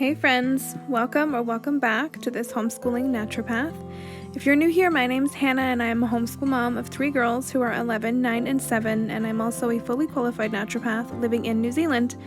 Hey friends, welcome back to This Homeschooling Naturopath. If you're new here, my name's Hannah and I am a homeschool mom of 3 girls who are 11, 9, and 7, and I'm also a fully qualified naturopath living in New Zealand.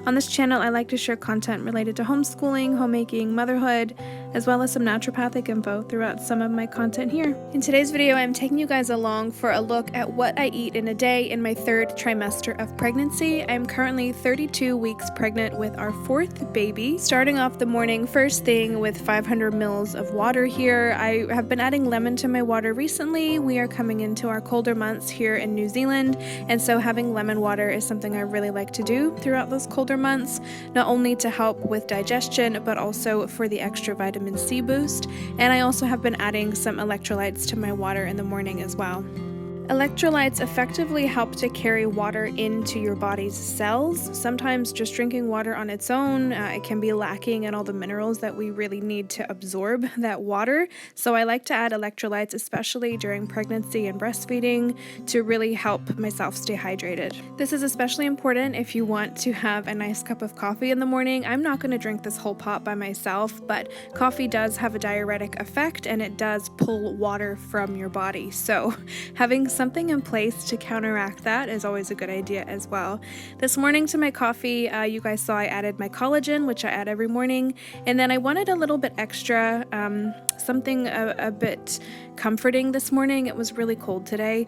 On this channel, I like to share content related to homeschooling, homemaking, motherhood, as well as some naturopathic info throughout some of my content here. In today's video, I'm taking you guys along for a look at what I eat in a day in my 3rd trimester of pregnancy. I'm currently 32 weeks pregnant with our 4th baby. Starting off the morning first thing with 500 mils of water here. I have been adding lemon to my water recently. We are coming into our colder months here in New Zealand, and so having lemon water is something I really like to do throughout those colder months, not only to help with digestion, but also for the extra vitamin C boost. And I also have been adding some electrolytes to my water in the morning as well. Electrolytes effectively help to carry water into your body's cells. Sometimes just drinking water on its own, it can be lacking in all the minerals that we really need to absorb that water. So I like to add electrolytes, especially during pregnancy and breastfeeding, to really help myself stay hydrated. This is especially important if you want to have a nice cup of coffee in the morning. I'm not going to drink this whole pot by myself, but coffee does have a diuretic effect and it does pull water from your body. So having something in place to counteract that is always a good idea as well. This morning to my coffee, you guys saw I added my collagen, which I add every morning, and then I wanted a little bit extra, something a bit comforting this morning. It was really cold today,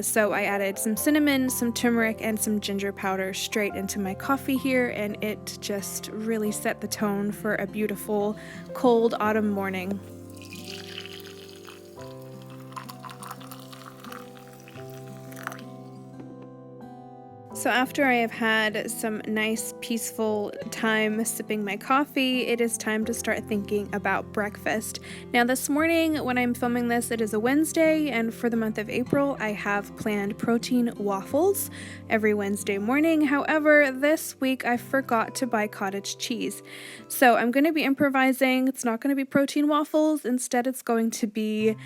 so I added some cinnamon, some turmeric, and some ginger powder straight into my coffee here, and it just really set the tone for a beautiful cold autumn morning. So after I have had some nice peaceful time sipping my coffee, it is time to start thinking about breakfast. Now this morning when I'm filming this, it is a Wednesday, and for the month of April I have planned protein waffles every Wednesday morning. However, this week I forgot to buy cottage cheese. So I'm going to be improvising. It's not going to be protein waffles. Instead it's going to be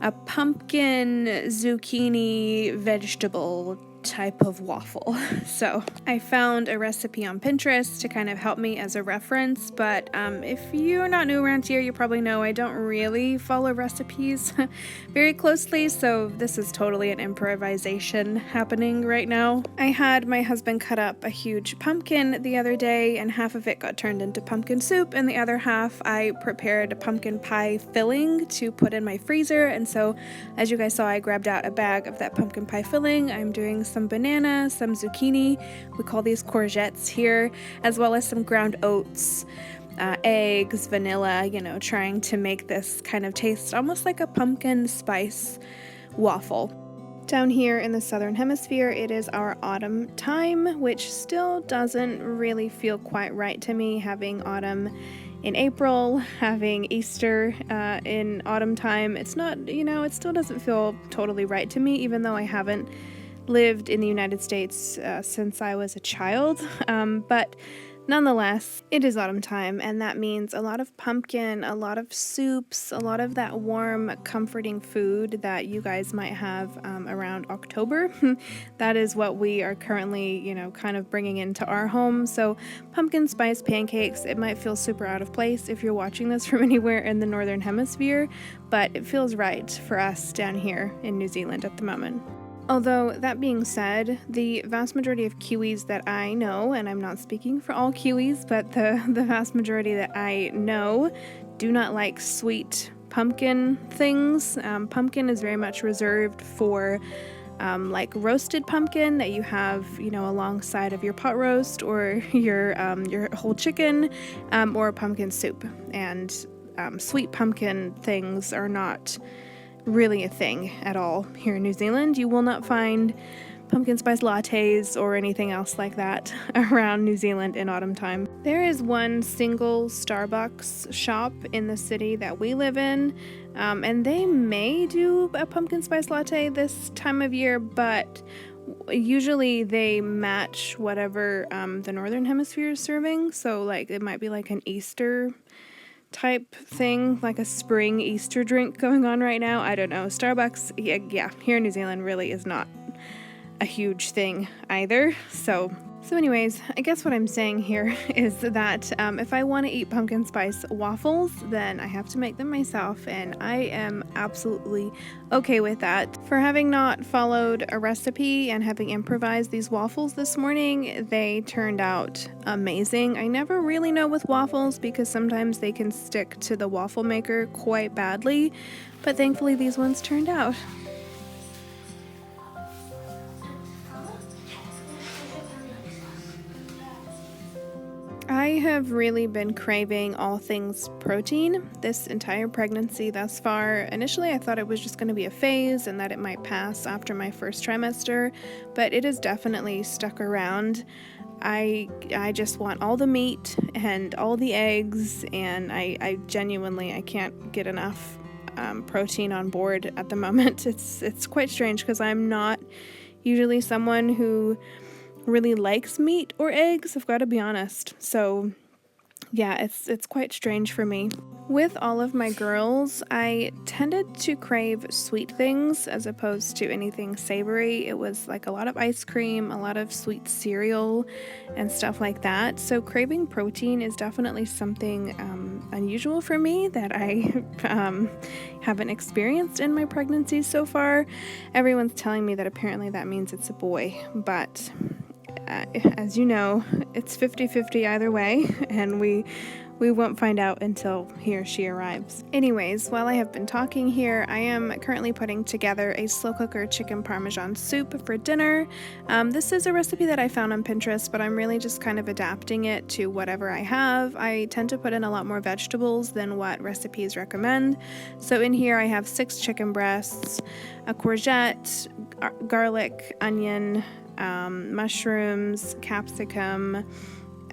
a pumpkin zucchini vegetable type of waffle. So I found a recipe on Pinterest to kind of help me as a reference, but if you're not new around here, you probably know I don't really follow recipes very closely, so this is totally an improvisation happening right now. I had my husband cut up a huge pumpkin the other day, and half of it got turned into pumpkin soup, and the other half I prepared a pumpkin pie filling to put in my freezer. And so as you guys saw, I grabbed out a bag of that pumpkin pie filling. I'm doing some banana, some zucchini, we call these courgettes here, as well as some ground oats, eggs, vanilla, trying to make this kind of taste almost like a pumpkin spice waffle. Down here in the southern hemisphere, it is our autumn time, which still doesn't really feel quite right to me, having autumn in April, having Easter in autumn time. It's not, it still doesn't feel totally right to me, even though I haven't lived in the United States since I was a child, but nonetheless, it is autumn time, and that means a lot of pumpkin, a lot of soups, a lot of that warm, comforting food that you guys might have around October. That is what we are currently, kind of bringing into our home. So pumpkin spice pancakes, it might feel super out of place if you're watching this from anywhere in the northern hemisphere, but it feels right for us down here in New Zealand at the moment. Although, that being said, the vast majority of Kiwis that I know, and I'm not speaking for all Kiwis, but the vast majority that I know do not like sweet pumpkin things. Pumpkin is very much reserved for like roasted pumpkin that you have, alongside of your pot roast or your whole chicken, or pumpkin soup. And sweet pumpkin things are not really a thing at all here in New Zealand. You will not find pumpkin spice lattes or anything else like that around New Zealand in autumn time. There is one single Starbucks shop in the city that we live in, and they may do a pumpkin spice latte this time of year, but usually they match whatever the northern hemisphere is serving. So like it might be like an Easter type thing, like a spring Easter drink going on right now. I don't know. Starbucks, yeah, here in New Zealand really is not a huge thing either. So So anyways, I guess what I'm saying here is that if I want to eat pumpkin spice waffles, then I have to make them myself, and I am absolutely okay with that. For having not followed a recipe and having improvised these waffles this morning, they turned out amazing. I never really know with waffles because sometimes they can stick to the waffle maker quite badly, but thankfully these ones turned out. I have really been craving all things protein this entire pregnancy thus far. Initially, I thought it was just going to be a phase and that it might pass after my first trimester, but it has definitely stuck around. I just want all the meat and all the eggs, and I genuinely, I can't get enough protein on board at the moment. It's quite strange because I'm not usually someone who really likes meat or eggs, I've got to be honest. So yeah, it's quite strange for me. With all of my girls, I tended to crave sweet things as opposed to anything savory. It was like a lot of ice cream, a lot of sweet cereal, and stuff like that. So craving protein is definitely something unusual for me that I haven't experienced in my pregnancy so far. Everyone's telling me that apparently that means it's a boy, but as you know, it's 50-50 either way, and we won't find out until he or she arrives. Anyways, while I have been talking here, I am currently putting together a slow cooker chicken parmesan soup for dinner. This is a recipe that I found on Pinterest, but I'm really just kind of adapting it to whatever I have. I tend to put in a lot more vegetables than what recipes recommend. So in here I have 6 chicken breasts, a courgette, garlic, onion, mushrooms, capsicum,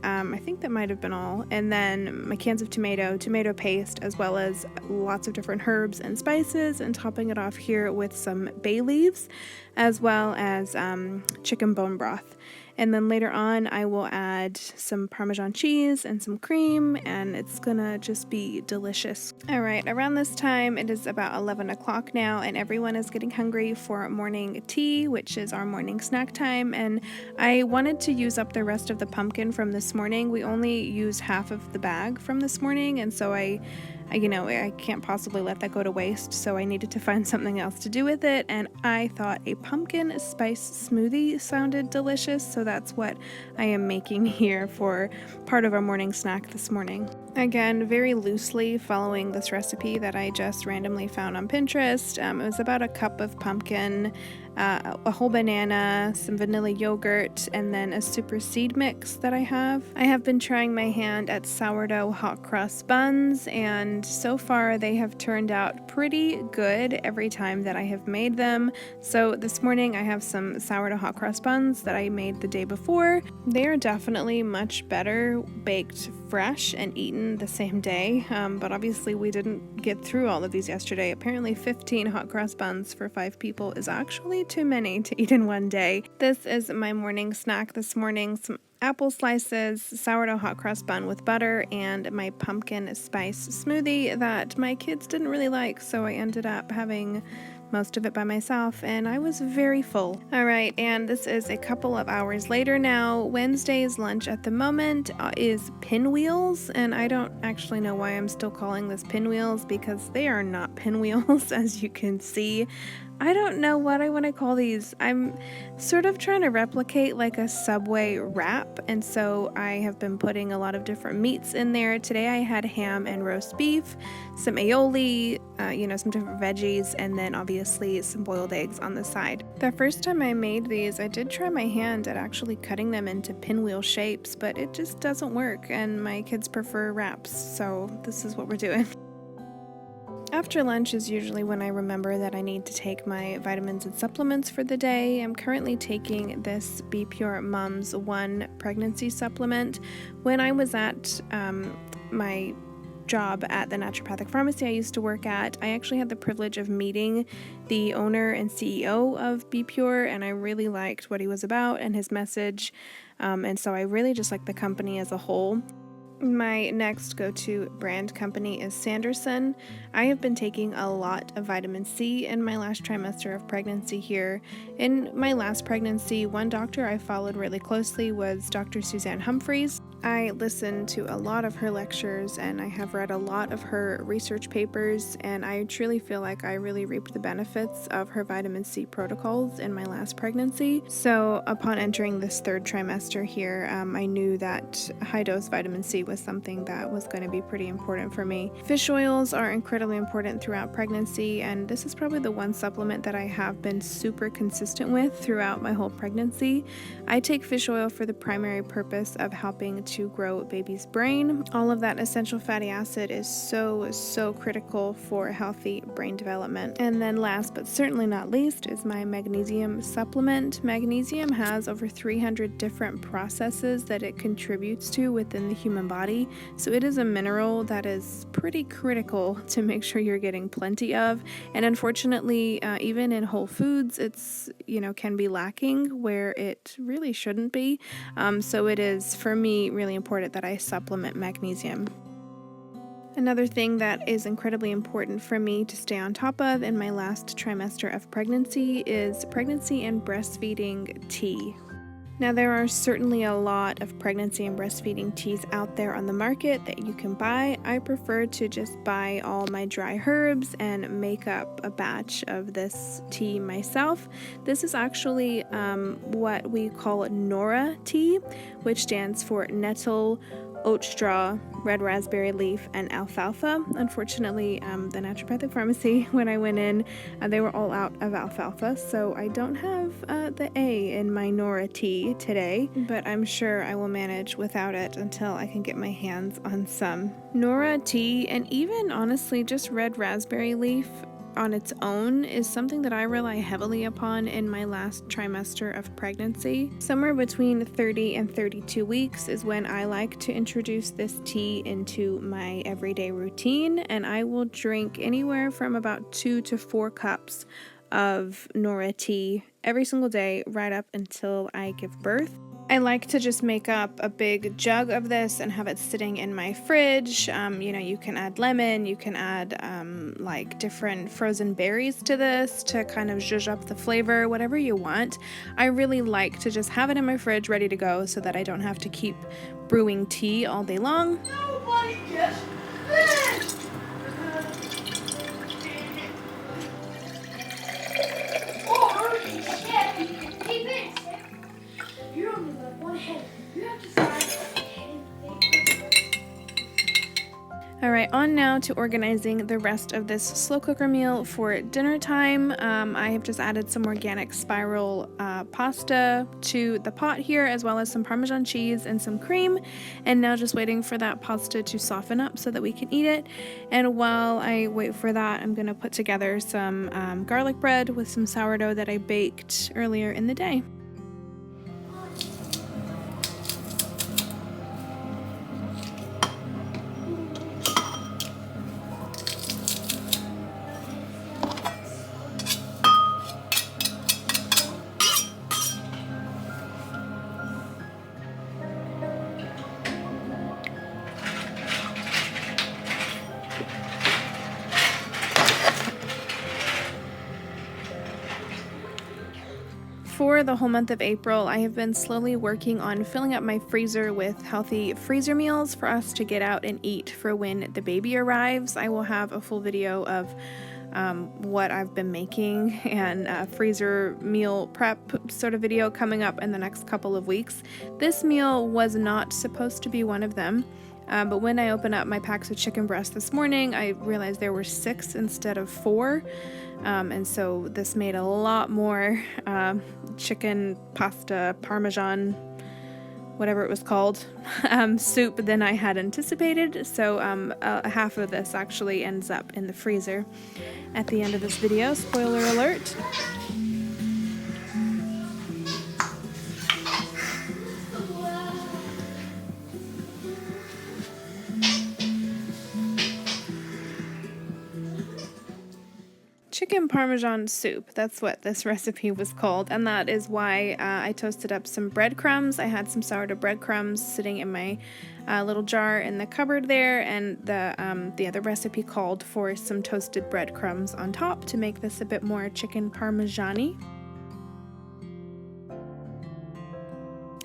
I think that might have been all, and then my cans of tomato paste, as well as lots of different herbs and spices, and topping it off here with some bay leaves, as well as chicken bone broth. And then later on I will add some Parmesan cheese and some cream, and it's gonna just be delicious. Alright, around this time it is about 11 o'clock now, and everyone is getting hungry for morning tea, which is our morning snack time, and I wanted to use up the rest of the pumpkin from this morning. We only use half of the bag from this morning, and so I can't possibly let that go to waste, so I needed to find something else to do with it, and I thought a pumpkin spice smoothie sounded delicious, so that's what I am making here for part of our morning snack this morning. Again, very loosely following this recipe that I just randomly found on Pinterest. It was about a cup of pumpkin, a whole banana, some vanilla yogurt, and then a super seed mix that I have. I have been trying my hand at sourdough hot cross buns, and so far they have turned out pretty good every time that I have made them. So this morning I have some sourdough hot cross buns that I made the day before. They are definitely much better baked fresh and eaten the same day, but obviously we didn't get through all of these yesterday. Apparently 15 hot cross buns for 5 people is actually too many to eat in one day. This is my morning snack this morning: some apple slices, sourdough hot cross bun with butter, and my pumpkin spice smoothie that my kids didn't really like, so I ended up having most of it by myself, and I was very full. Alright, and this is a couple of hours later now. Wednesday's lunch at the moment is pinwheels, and I don't actually know why I'm still calling this pinwheels, because they are not pinwheels, as you can see. I don't know what I want to call these. I'm sort of trying to replicate like a Subway wrap, and so I have been putting a lot of different meats in there. Today I had ham and roast beef, some aioli, some different veggies, and then obviously some boiled eggs on the side. The first time I made these, I did try my hand at actually cutting them into pinwheel shapes, but it just doesn't work, and my kids prefer wraps, so this is what we're doing. After lunch is usually when I remember that I need to take my vitamins and supplements for the day. I'm currently taking this Be Pure Mums 1 pregnancy supplement. When I was at my job at the naturopathic pharmacy I used to work at, I actually had the privilege of meeting the owner and CEO of Be Pure, and I really liked what he was about and his message, and so I really just liked the company as a whole. My next go-to brand company is Sanderson. I have been taking a lot of vitamin C in my last trimester of pregnancy here. In my last pregnancy, one doctor I followed really closely was Dr. Suzanne Humphreys. I listened to a lot of her lectures and I have read a lot of her research papers, and I truly feel like I really reaped the benefits of her vitamin C protocols in my last pregnancy. So upon entering this third trimester here, I knew that high-dose vitamin C was something that was going to be pretty important for me. Fish oils are incredibly important throughout pregnancy, and this is probably the one supplement that I have been super consistent with throughout my whole pregnancy. I take fish oil for the primary purpose of helping to grow a baby's brain. All of that essential fatty acid is so critical for healthy brain development. And then last but certainly not least is my magnesium supplement. Magnesium has over 300 different processes that it contributes to within the human body, so it is a mineral that is pretty critical to make sure you're getting plenty of. And unfortunately, even in whole foods, it's can be lacking where it really shouldn't be. So it is, for me, really important that I supplement magnesium. Another thing that is incredibly important for me to stay on top of in my last trimester of pregnancy is pregnancy and breastfeeding tea. Now, there are certainly a lot of pregnancy and breastfeeding teas out there on the market that you can buy. I prefer to just buy all my dry herbs and make up a batch of this tea myself. This is actually what we call NORA tea, which stands for nettle, oat straw, red raspberry leaf, and alfalfa. Unfortunately, the naturopathic pharmacy, when I went in, they were all out of alfalfa, so I don't have the A in my NORA tea today, but I'm sure I will manage without it until I can get my hands on some. NORA tea, and even honestly just red raspberry leaf on its own, is something that I rely heavily upon in my last trimester of pregnancy. Somewhere between 30 and 32 weeks is when I like to introduce this tea into my everyday routine, and I will drink anywhere from about 2 to 4 cups of NORA tea every single day right up until I give birth. I like to just make up a big jug of this and have it sitting in my fridge. You can add lemon, you can add like different frozen berries to this to kind of zhuzh up the flavor, whatever you want. I really like to just have it in my fridge ready to go so that I don't have to keep brewing tea all day long. Nobody gets this! Or instead, you can keep it. You're only like one head. You have to find a head. Alright, on now to organizing the rest of this slow cooker meal for dinner time. I have just added some organic spiral pasta to the pot here, as well as some Parmesan cheese and some cream, and now just waiting for that pasta to soften up so that we can eat it. And while I wait for that, I'm going to put together some garlic bread with some sourdough that I baked earlier in the day. For the whole month of April, I have been slowly working on filling up my freezer with healthy freezer meals for us to get out and eat for when the baby arrives. I will have a full video of what I've been making and a freezer meal prep sort of video coming up in the next couple of weeks. This meal was not supposed to be one of them. But when I opened up my packs of chicken breast this morning, I realized there were 6 instead of 4. And so this made a lot more chicken, pasta, Parmesan, whatever it was called, soup than I had anticipated. So half of this actually ends up in the freezer at the end of this video. Spoiler alert. chicken parmesan soup. That's what this recipe was called, and that is why I toasted up some breadcrumbs. I had some sourdough breadcrumbs sitting in my little jar in the cupboard there, and the other recipe called for some toasted breadcrumbs on top to make this a bit more chicken parmesan-y.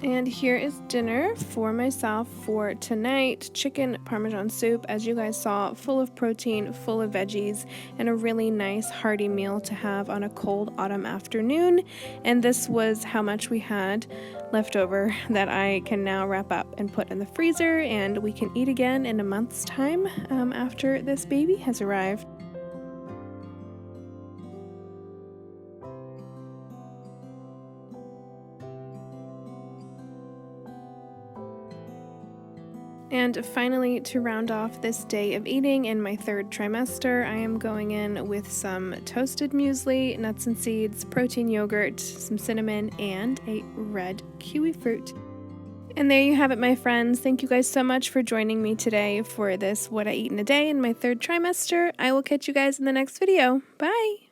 And here is dinner for myself for tonight. Chicken parmesan soup, as you guys saw, full of protein, full of veggies, and a really nice hearty meal to have on a cold autumn afternoon. And this was how much we had left over that I can now wrap up and put in the freezer, and we can eat again in a month's time after this baby has arrived. And finally, to round off this day of eating in my third trimester, I am going in with some toasted muesli, nuts and seeds, protein yogurt, some cinnamon, and a red kiwi fruit. And there you have it, my friends. Thank you guys so much for joining me today for this What I Eat in a Day in my third trimester. I will catch you guys in the next video. Bye!